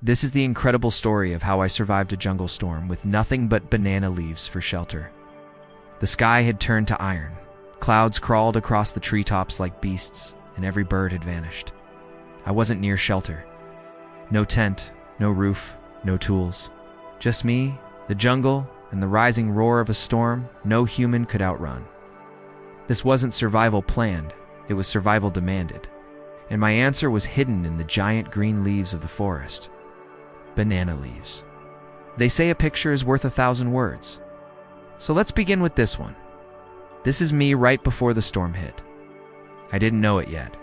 This is the incredible story of how I survived a jungle storm with nothing but banana leaves for shelter. The sky had turned to iron. Clouds crawled across the treetops like beasts, and every bird had vanished. I wasn't near shelter. No tent, no roof, no tools. Just me, the jungle, and the rising roar of a storm no human could outrun. This wasn't survival planned, it was survival demanded. And my answer was hidden in the giant green leaves of the forest. Banana leaves. They say a picture is worth 1,000 words. So let's begin with this one. This is me right before the storm hit. I didn't know it yet.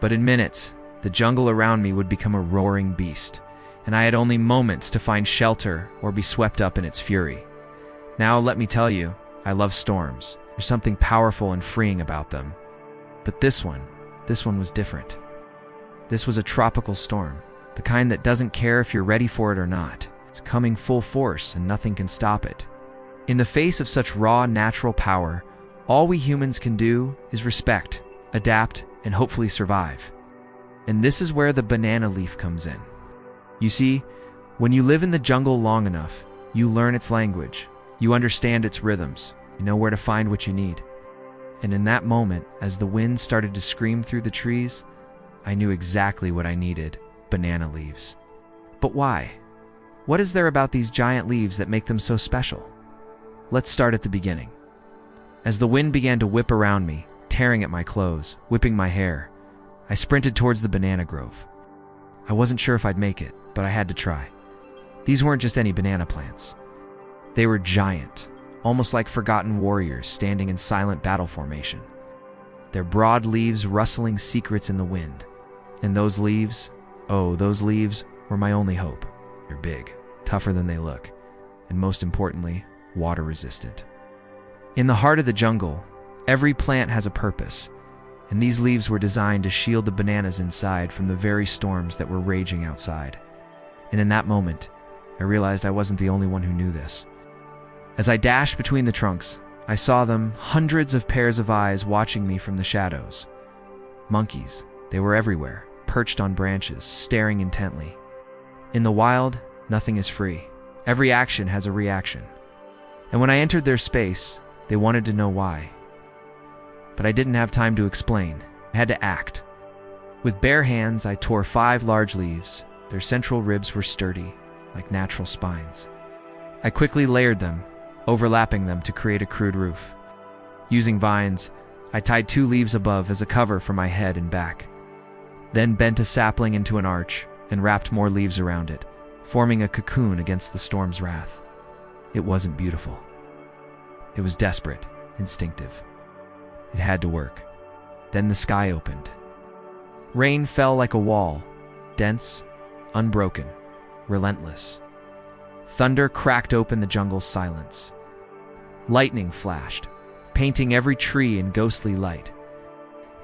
But in minutes, the jungle around me would become a roaring beast, and I had only moments to find shelter or be swept up in its fury. Now, let me tell you, I love storms. There's something powerful and freeing about them. But this one was different. This was a tropical storm, the kind that doesn't care if you're ready for it or not. It's coming full force and nothing can stop it. In the face of such raw, natural power, all we humans can do is respect, adapt, and hopefully survive. And this is where the banana leaf comes in. You see, when you live in the jungle long enough, you learn its language, you understand its rhythms, you know where to find what you need. And in that moment, as the wind started to scream through the trees, I knew exactly what I needed: banana leaves. But why? What is there about these giant leaves that make them so special? Let's start at the beginning. As the wind began to whip around me, tearing at my clothes, whipping my hair, I sprinted towards the banana grove. I wasn't sure if I'd make it, but I had to try. These weren't just any banana plants. They were giant, almost like forgotten warriors standing in silent battle formation. Their broad leaves rustling secrets in the wind. And those leaves, those leaves were my only hope. They're big, tougher than they look, and most importantly, water resistant. In the heart of the jungle, every plant has a purpose, and these leaves were designed to shield the bananas inside from the very storms that were raging outside. And in that moment, I realized I wasn't the only one who knew this. As I dashed between the trunks, I saw them, hundreds of pairs of eyes watching me from the shadows. Monkeys, they were everywhere, perched on branches, staring intently. In the wild, nothing is free. Every action has a reaction. And when I entered their space, they wanted to know why. But I didn't have time to explain. I had to act. With bare hands, I tore 5 large leaves. Their central ribs were sturdy, like natural spines. I quickly layered them, overlapping them to create a crude roof. Using vines, I tied 2 leaves above as a cover for my head and back. Then bent a sapling into an arch and wrapped more leaves around it, forming a cocoon against the storm's wrath. It wasn't beautiful. It was desperate, instinctive. It had to work. Then the sky opened. Rain fell like a wall, dense, unbroken, relentless. Thunder cracked open the jungle's silence. Lightning flashed, painting every tree in ghostly light.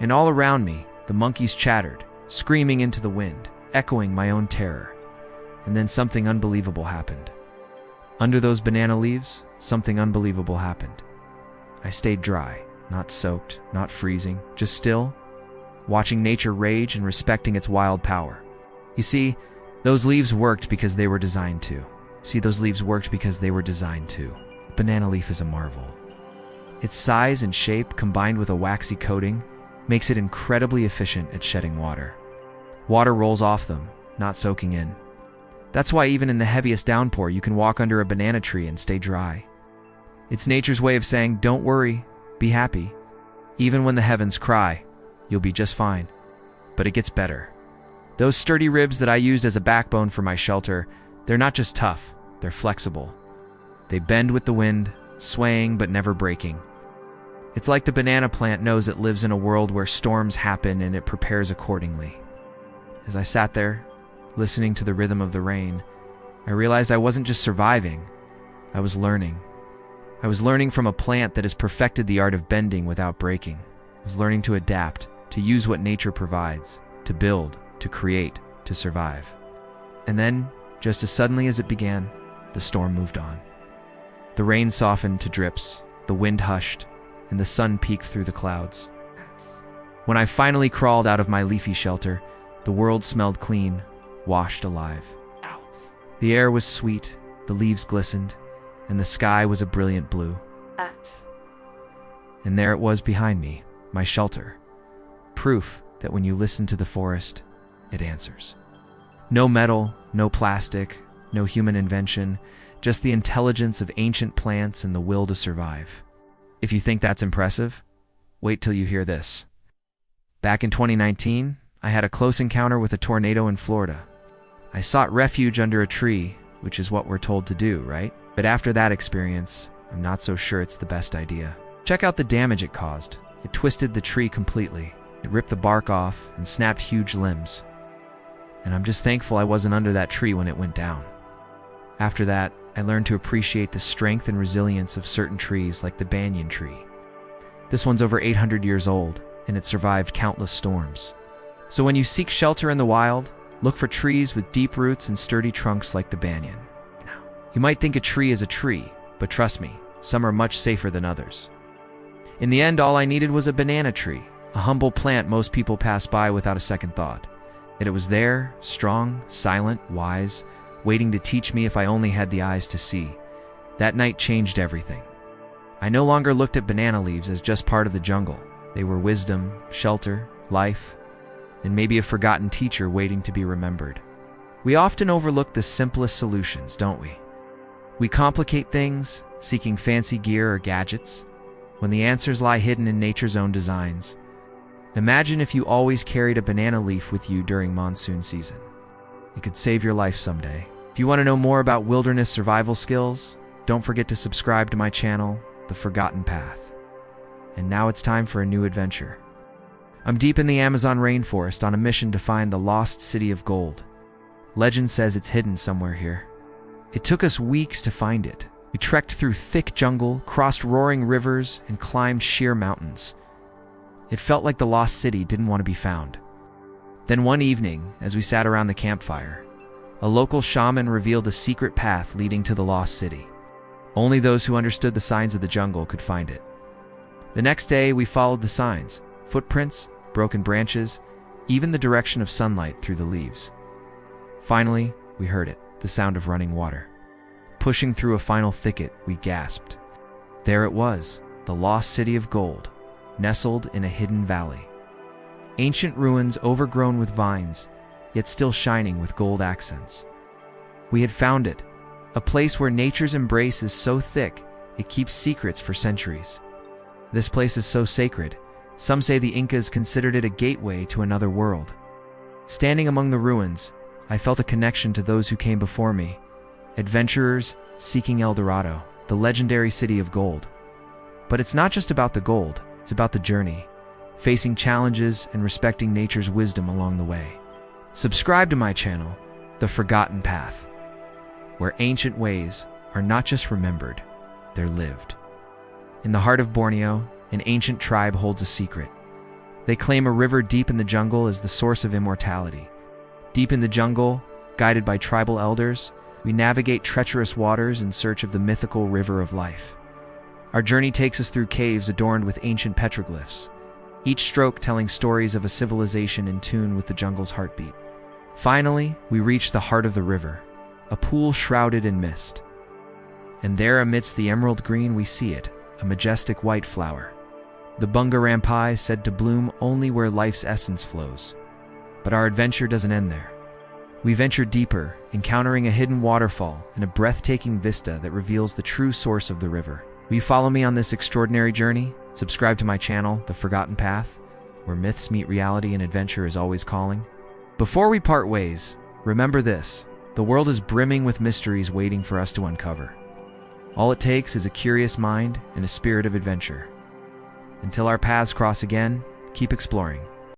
And all around me, the monkeys chattered, screaming into the wind, echoing my own terror. And then something unbelievable happened. Under those banana leaves, something unbelievable happened. I stayed dry, not soaked, not freezing, just still, watching nature rage and respecting its wild power. You see, those leaves worked because they were designed to. Banana leaf is a marvel. Its size and shape, combined with a waxy coating, makes it incredibly efficient at shedding water. Water rolls off them, not soaking in. That's why even in the heaviest downpour, you can walk under a banana tree and stay dry. It's nature's way of saying, don't worry, be happy. Even when the heavens cry, you'll be just fine. But it gets better. Those sturdy ribs that I used as a backbone for my shelter, they're not just tough, they're flexible. They bend with the wind, swaying but never breaking. It's like the banana plant knows it lives in a world where storms happen and it prepares accordingly. As I sat there, listening to the rhythm of the rain, I realized I wasn't just surviving, I was learning. I was learning from a plant that has perfected the art of bending without breaking. I was learning to adapt, to use what nature provides, to build, to create, to survive. And then, just as suddenly as it began, the storm moved on. The rain softened to drips, the wind hushed, and the sun peeked through the clouds. When I finally crawled out of my leafy shelter, the world smelled clean, washed alive. The air was sweet, the leaves glistened, and the sky was a brilliant blue. And there it was behind me, my shelter. Proof that when you listen to the forest, it answers. No metal, no plastic, no human invention, just the intelligence of ancient plants and the will to survive. If you think that's impressive, wait till you hear this. Back in 2019, I had a close encounter with a tornado in Florida. I sought refuge under a tree, which is what we're told to do, right? But after that experience, I'm not so sure it's the best idea. Check out the damage it caused. It twisted the tree completely. It ripped the bark off and snapped huge limbs. And I'm just thankful I wasn't under that tree when it went down. After that, I learned to appreciate the strength and resilience of certain trees like the banyan tree. This one's over 800 years old, and it survived countless storms. So when you seek shelter in the wild, look for trees with deep roots and sturdy trunks like the banyan. You might think a tree is a tree, but trust me, some are much safer than others. In the end, all I needed was a banana tree, a humble plant most people pass by without a second thought. Yet it was there, strong, silent, wise, waiting to teach me if I only had the eyes to see. That night changed everything. I no longer looked at banana leaves as just part of the jungle. They were wisdom, shelter, life, and maybe a forgotten teacher waiting to be remembered. We often overlook the simplest solutions, don't we? We complicate things, seeking fancy gear or gadgets, when the answers lie hidden in nature's own designs. Imagine if you always carried a banana leaf with you during monsoon season. It could save your life someday. If you want to know more about wilderness survival skills, don't forget to subscribe to my channel, The Forgotten Path. And now it's time for a new adventure. I'm deep in the Amazon rainforest on a mission to find the lost city of gold. Legend says it's hidden somewhere here. It took us weeks to find it. We trekked through thick jungle, crossed roaring rivers, and climbed sheer mountains. It felt like the lost city didn't want to be found. Then one evening, as we sat around the campfire, a local shaman revealed a secret path leading to the lost city. Only those who understood the signs of the jungle could find it. The next day, we followed the signs, footprints, broken branches, even the direction of sunlight through the leaves. Finally, we heard it, the sound of running water. Pushing through a final thicket, we gasped. There it was, the lost city of gold, nestled in a hidden valley. Ancient ruins overgrown with vines, yet still shining with gold accents. We had found it, a place where nature's embrace is so thick, it keeps secrets for centuries. This place is so sacred, some say the Incas considered it a gateway to another world. Standing among the ruins, I felt a connection to those who came before me, adventurers seeking El Dorado, the legendary city of gold. But it's not just about the gold, it's about the journey, facing challenges and respecting nature's wisdom along the way. Subscribe to my channel, The Forgotten Path, where ancient ways are not just remembered, they're lived. In the heart of Borneo, an ancient tribe holds a secret. They claim a river deep in the jungle as the source of immortality. Deep in the jungle, guided by tribal elders, we navigate treacherous waters in search of the mythical river of life. Our journey takes us through caves adorned with ancient petroglyphs, each stroke telling stories of a civilization in tune with the jungle's heartbeat. Finally, we reach the heart of the river, a pool shrouded in mist. And there amidst the emerald green we see it, a majestic white flower. The Bunga Rampai said to bloom only where life's essence flows. But our adventure doesn't end there. We venture deeper, encountering a hidden waterfall and a breathtaking vista that reveals the true source of the river. Will you follow me on this extraordinary journey? Subscribe to my channel, The Forgotten Path, where myths meet reality and adventure is always calling. Before we part ways, remember this: the world is brimming with mysteries waiting for us to uncover. All it takes is a curious mind and a spirit of adventure. Until our paths cross again, keep exploring.